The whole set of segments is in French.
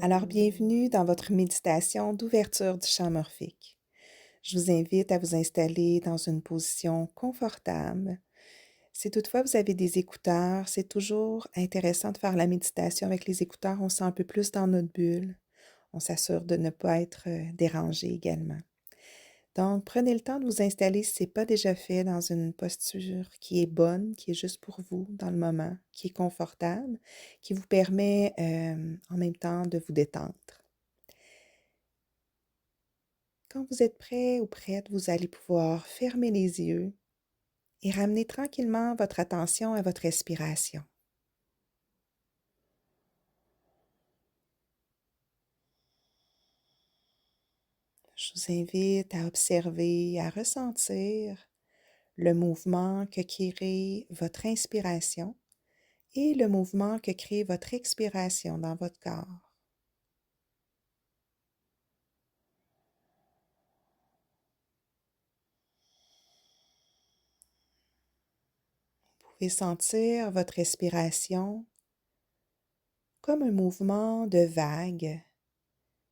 Alors, bienvenue dans votre méditation d'ouverture du champ morphique. Je vous invite à vous installer dans une position confortable. Si toutefois vous avez des écouteurs, c'est toujours intéressant de faire la méditation avec les écouteurs. On se sent un peu plus dans notre bulle. On s'assure de ne pas être dérangé également. Donc, prenez le temps de vous installer si ce n'est pas déjà fait dans une posture qui est bonne, qui est juste pour vous dans le moment, qui est confortable, qui vous permet en même temps de vous détendre. Quand vous êtes prêt ou prête, vous allez pouvoir fermer les yeux et ramener tranquillement votre attention à votre respiration. Je vous invite à observer, à ressentir le mouvement que crée votre inspiration et le mouvement que crée votre expiration dans votre corps. Vous pouvez sentir votre respiration comme un mouvement de vague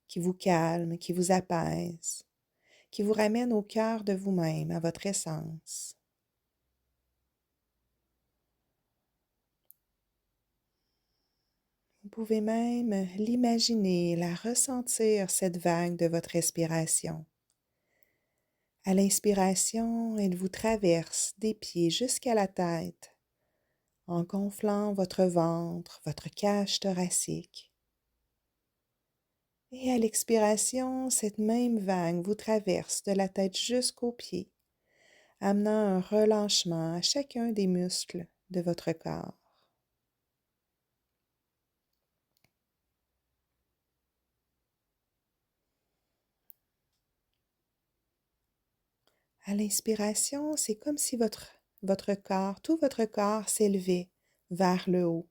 qui vous calme, qui vous apaise, qui vous ramène au cœur de vous-même, à votre essence. Vous pouvez même l'imaginer, la ressentir, cette vague de votre respiration. À l'inspiration, elle vous traverse des pieds jusqu'à la tête, en gonflant votre ventre, votre cage thoracique. Et à l'expiration, cette même vague vous traverse de la tête jusqu'aux pieds, amenant un relâchement à chacun des muscles de votre corps. À l'inspiration, c'est comme si votre corps, tout votre corps s'élevait vers le haut.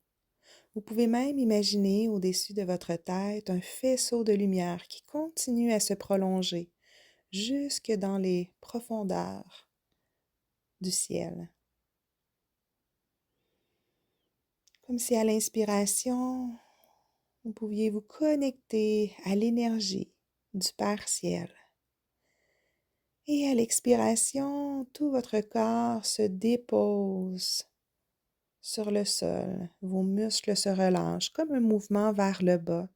Vous pouvez même imaginer au-dessus de votre tête un faisceau de lumière qui continue à se prolonger jusque dans les profondeurs du ciel. Comme si à l'inspiration, vous pouviez vous connecter à l'énergie du Père Ciel. Et à l'expiration, tout votre corps se dépose sur le sol. Vos muscles se relâchent comme un mouvement vers le bas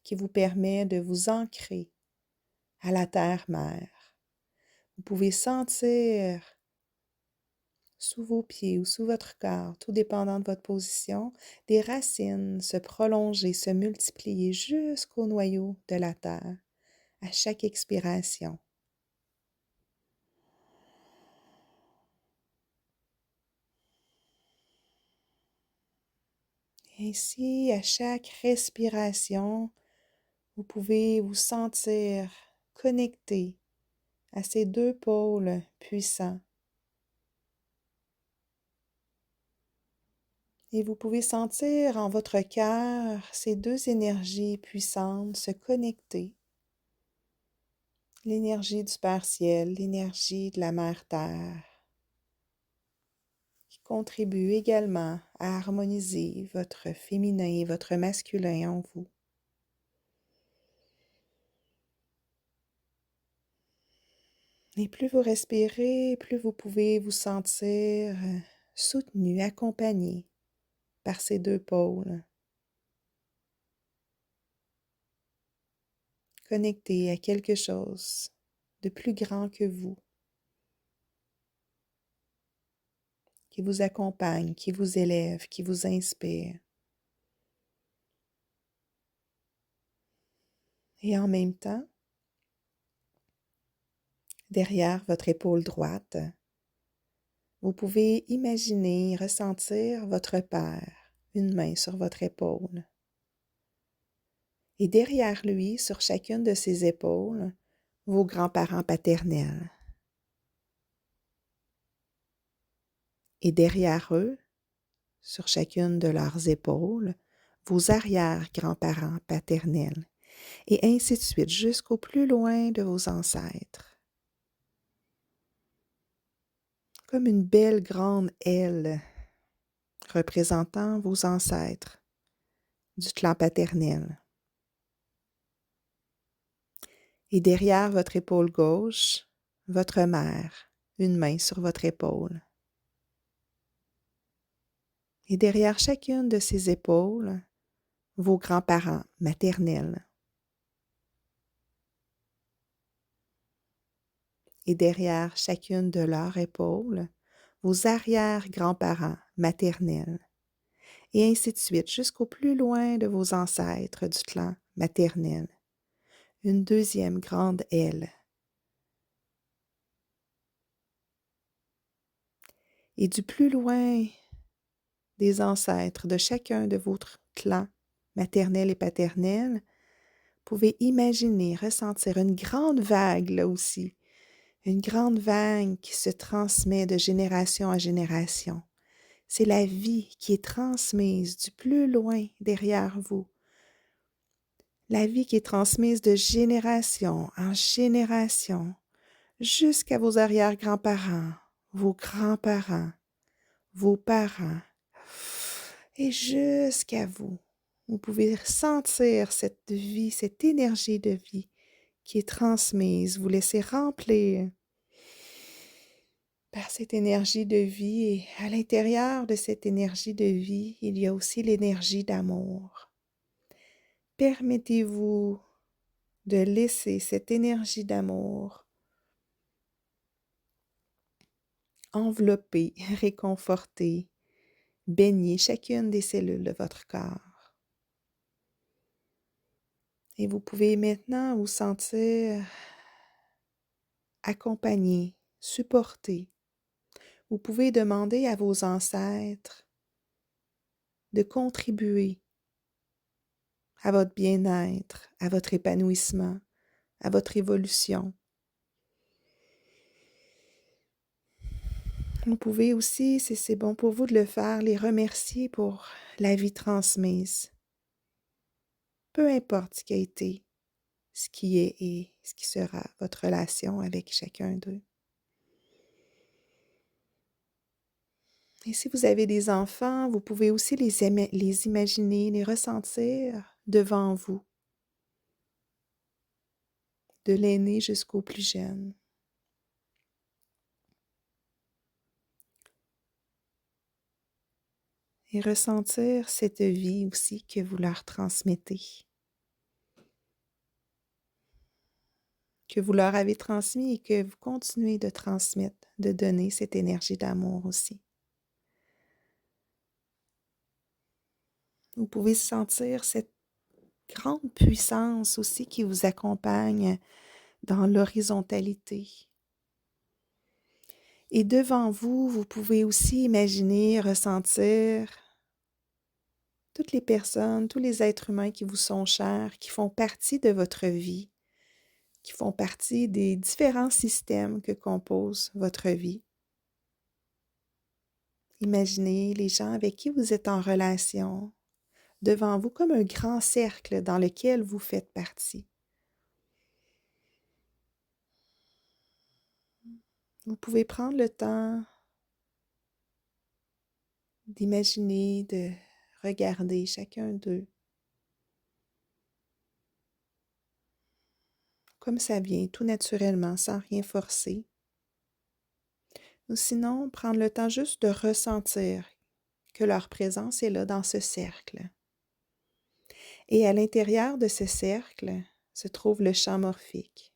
qui vous permet de vous ancrer à la terre-mère. Vous pouvez sentir sous vos pieds ou sous votre corps, tout dépendant de votre position, des racines se prolonger, se multiplier jusqu'au noyau de la terre à chaque expiration. Ainsi, à chaque respiration, vous pouvez vous sentir connecté à ces deux pôles puissants. Et vous pouvez sentir en votre cœur ces deux énergies puissantes se connecter. L'énergie du Père Ciel, l'énergie de la Mère Terre, qui contribue également à harmoniser votre féminin et votre masculin en vous. Et plus vous respirez, plus vous pouvez vous sentir soutenu, accompagné par ces deux pôles, connecté à quelque chose de plus grand que vous, qui vous accompagne, qui vous élève, qui vous inspire. Et en même temps, derrière votre épaule droite, vous pouvez imaginer, ressentir votre Père, une main sur votre épaule. Et derrière lui, sur chacune de ses épaules, vos grands-parents paternels. Et derrière eux, sur chacune de leurs épaules, vos arrière-grands-parents paternels, et ainsi de suite jusqu'au plus loin de vos ancêtres. Comme une belle grande aile représentant vos ancêtres du clan paternel. Et derrière votre épaule gauche, votre mère, une main sur votre épaule. Et derrière chacune de ces épaules, vos grands-parents maternels. Et derrière chacune de leurs épaules, vos arrière-grands-parents maternels. Et ainsi de suite, jusqu'au plus loin de vos ancêtres du clan maternel. Une deuxième grande aile. Et du plus loin des ancêtres de chacun de votre clan maternel et paternel, vous pouvez imaginer, ressentir une grande vague là aussi, une grande vague qui se transmet de génération en génération. C'est la vie qui est transmise du plus loin derrière vous. La vie qui est transmise de génération en génération jusqu'à vos arrière-grands-parents, vos grands-parents, vos parents et jusqu'à vous. Vous pouvez sentir cette vie, cette énergie de vie qui est transmise, vous laissez remplir par cette énergie de vie et à l'intérieur de cette énergie de vie, il y a aussi l'énergie d'amour. Permettez-vous de laisser cette énergie d'amour envelopper, réconforter, baigner chacune des cellules de votre corps. Et vous pouvez maintenant vous sentir accompagné, supporté. Vous pouvez demander à vos ancêtres de contribuer à votre bien-être, à votre épanouissement, à votre évolution. Vous pouvez aussi, si c'est bon pour vous de le faire, les remercier pour la vie transmise. Peu importe ce qui a été, ce qui est et ce qui sera votre relation avec chacun d'eux. Et si vous avez des enfants, vous pouvez aussi les imaginer, les ressentir devant vous, de l'aîné jusqu'au plus jeune. Et ressentir cette vie aussi que vous leur transmettez, que vous leur avez transmis et que vous continuez de transmettre, de donner cette énergie d'amour aussi. Vous pouvez sentir cette grande puissance aussi qui vous accompagne dans l'horizontalité. Et devant vous, vous pouvez aussi imaginer, ressentir toutes les personnes, tous les êtres humains qui vous sont chers, qui font partie de votre vie, qui font partie des différents systèmes que compose votre vie. Imaginez les gens avec qui vous êtes en relation, devant vous comme un grand cercle dans lequel vous faites partie. Vous pouvez prendre le temps d'imaginer, de regarder chacun d'eux comme ça vient, tout naturellement, sans rien forcer. Ou sinon, prendre le temps juste de ressentir que leur présence est là dans ce cercle. Et à l'intérieur de ce cercle se trouve le champ morphique.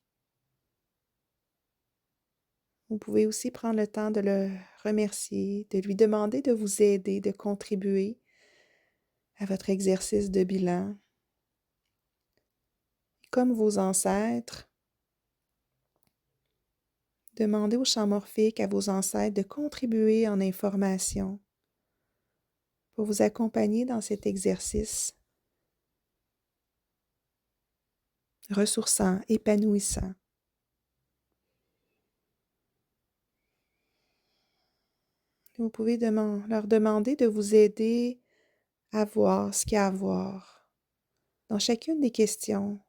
Vous pouvez aussi prendre le temps de le remercier, de lui demander de vous aider, de contribuer à votre exercice de bilan. Comme vos ancêtres, demandez au champ morphique, à vos ancêtres, de contribuer en information pour vous accompagner dans cet exercice ressourçant, épanouissant. Vous pouvez leur demander de vous aider à voir ce qu'il y a à voir dans chacune des questions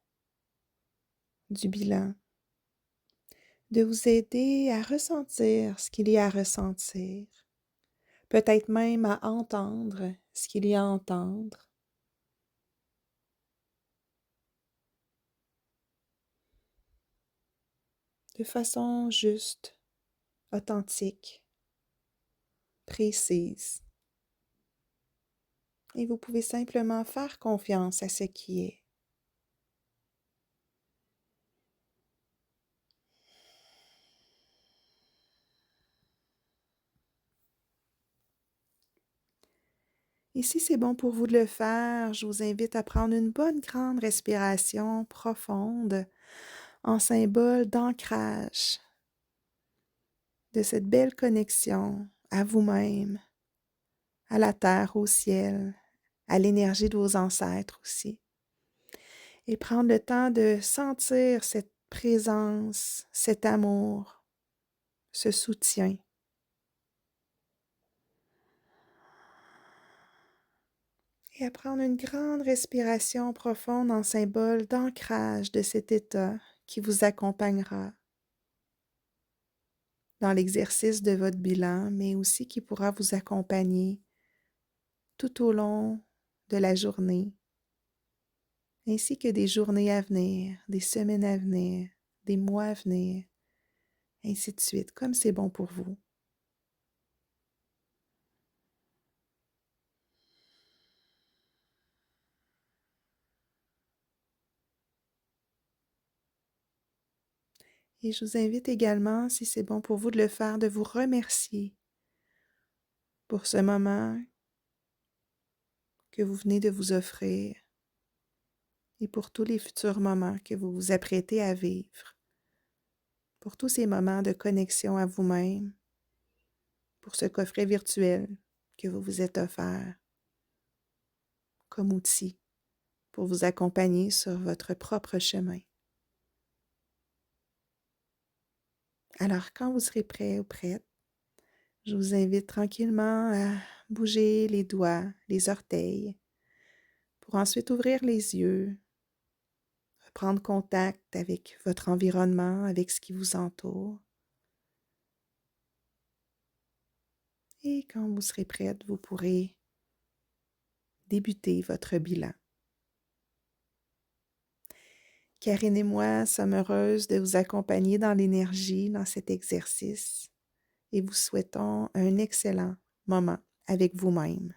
du bilan, de vous aider à ressentir ce qu'il y a à ressentir, peut-être même à entendre ce qu'il y a à entendre. de façon juste, authentique, précise. Et vous pouvez simplement faire confiance à ce qui est. Et si c'est bon pour vous de le faire, je vous invite à prendre une bonne grande respiration profonde en symbole d'ancrage de cette belle connexion à vous-même, à la terre, au ciel, à l'énergie de vos ancêtres aussi. Et prendre le temps de sentir cette présence, cet amour, ce soutien. Et à prendre une grande respiration profonde en symbole d'ancrage de cet état qui vous accompagnera dans l'exercice de votre bilan, mais aussi qui pourra vous accompagner tout au long de la journée, ainsi que des journées à venir, des semaines à venir, des mois à venir, ainsi de suite, comme c'est bon pour vous. Et je vous invite également, si c'est bon pour vous de le faire, de vous remercier pour ce moment que vous venez de vous offrir et pour tous les futurs moments que vous vous apprêtez à vivre, pour tous ces moments de connexion à vous-même, pour ce coffret virtuel que vous vous êtes offert comme outil pour vous accompagner sur votre propre chemin. Alors, quand vous serez prêt ou prête, je vous invite tranquillement à bouger les doigts, les orteils, pour ensuite ouvrir les yeux, prendre contact avec votre environnement, avec ce qui vous entoure. Et quand vous serez prête, vous pourrez débuter votre bilan. Karine et moi sommes heureuses de vous accompagner dans l'énergie, dans cet exercice, et vous souhaitons un excellent moment avec vous-même.